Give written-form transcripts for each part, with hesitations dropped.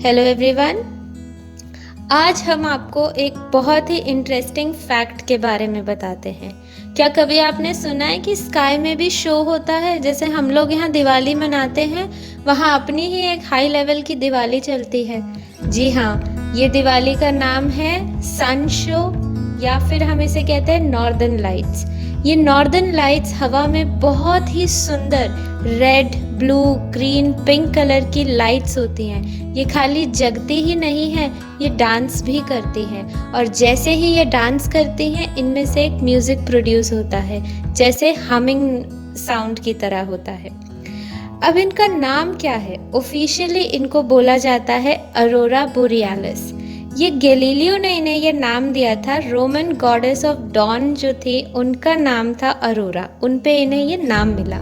Hello everyone. आज हम आपको एक बहुत ही इंटरेस्टिंग फैक्ट के बारे में बताते हैं। क्या कभी आपने सुना है कि स्काई में भी शो होता है? जैसे हम लोग यहाँ दिवाली मनाते हैं, वहाँ अपनी ही एक हाई लेवल की दिवाली चलती है। जी हाँ, ये दिवाली का नाम है सन शो, या फिर हम इसे कहते हैं नॉर्दर्न लाइट्स। ये नॉर्दर्न लाइट्स हवा में बहुत ही सुंदर red, blue, green, pink colour की लाइट्स होती हैं। ये खाली जगती ही नहीं है, ये डांस भी करती हैं। और जैसे ही ये डांस करती हैं, इनमें से एक म्यूजिक प्रोड्यूस होता है, जैसे हमिंग साउंड की तरह होता है। अब इनका नाम क्या है? ऑफिशियली इनको बोला जाता है अरोरा बोरियालिस। ये गैलीलियो ने इन्हें ये नाम दिया था। रोमन गॉडेस ऑफ डॉन जो थी, उनका नाम था अरोरा, उन पे इन्हें ये नाम मिला।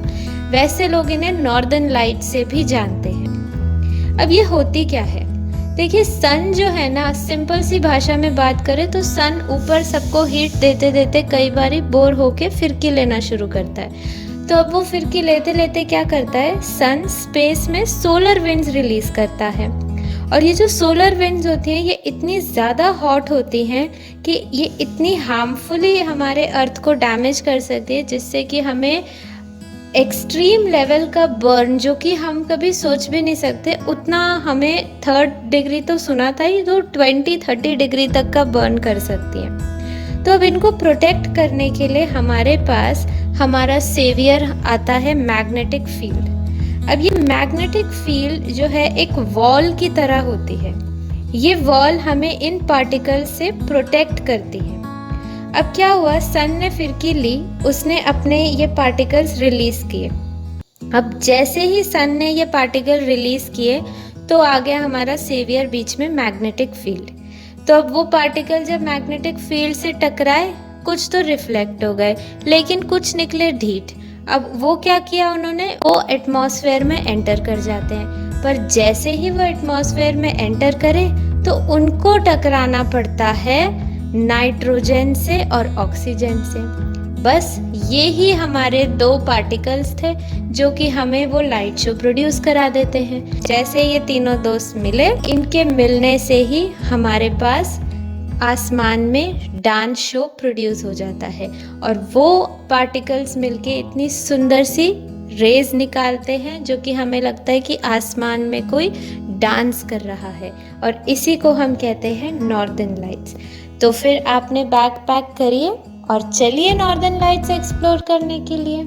वैसे लोग इन्हें नॉर्दर्न लाइट से भी जानते हैं। अब ये होती क्या है? देखिए, सन जो है ना, सिंपल सी भाषा में बात करें तो सन ऊपर सबको हीट देते देते कई बारी बोर होके फिरकी लेना शुरू करता है। तो अब वो फिरकी लेते लेते क्या करता है, सन स्पेस में सोलर विंड्स रिलीज करता है। और ये जो सोलर विंड्स होती हैं, ये इतनी ज़्यादा हॉट होती हैं कि ये इतनी हार्मफुली हमारे अर्थ को डैमेज कर सकती है, जिससे कि हमें एक्सट्रीम लेवल का बर्न, जो कि हम कभी सोच भी नहीं सकते, उतना हमें 3rd डिग्री तो सुना था ही, तो 20-30 डिग्री तक का बर्न कर सकती है। तो अब इनको प्रोटेक्ट करने के लिए हमारे पास हमारा सेवियर आता है, मैग्नेटिक फील्ड। अब ये मैग्नेटिक फील्ड जो है एक वॉल की तरह होती है। ये वॉल हमें इन पार्टिकल से प्रोटेक्ट करती है। अब क्या हुआ, सन ने फिरकी ली, उसने अपने ये पार्टिकल्स रिलीज किए। अब जैसे ही सन ने ये पार्टिकल रिलीज किए, तो आ गया हमारा सेवियर बीच में, मैग्नेटिक फील्ड। तो अब वो पार्टिकल जब मैग्नेटिक फील्ड से टकराए, कुछ तो रिफ्लेक्ट हो गए, लेकिन कुछ निकले ढीठ। अब वो क्या किया उन्होंने, वो एटमॉस्फेयर में एंटर कर जाते हैं। पर जैसे ही वो एटमॉस्फेयर में एंटर करे, तो उनको टकराना पड़ता है नाइट्रोजन से और ऑक्सीजन से। बस ये ही हमारे 2 पार्टिकल्स थे जो कि हमें वो लाइट शो प्रोड्यूस करा देते हैं। जैसे ये तीनों दोस्त मिले, इनके मिलने से ही हमारे पास आसमान में डांस शो प्रोड्यूस हो जाता है। और वो पार्टिकल्स मिलके इतनी सुंदर सी रेज निकालते हैं, जो कि हमें लगता है कि आसमान में कोई डांस कर रहा है। और इसी को हम कहते हैं नॉर्दर्न लाइट्स। तो फिर आपने बैग पैक करिए और चलिए नॉर्दर्न लाइट्स एक्सप्लोर करने के लिए।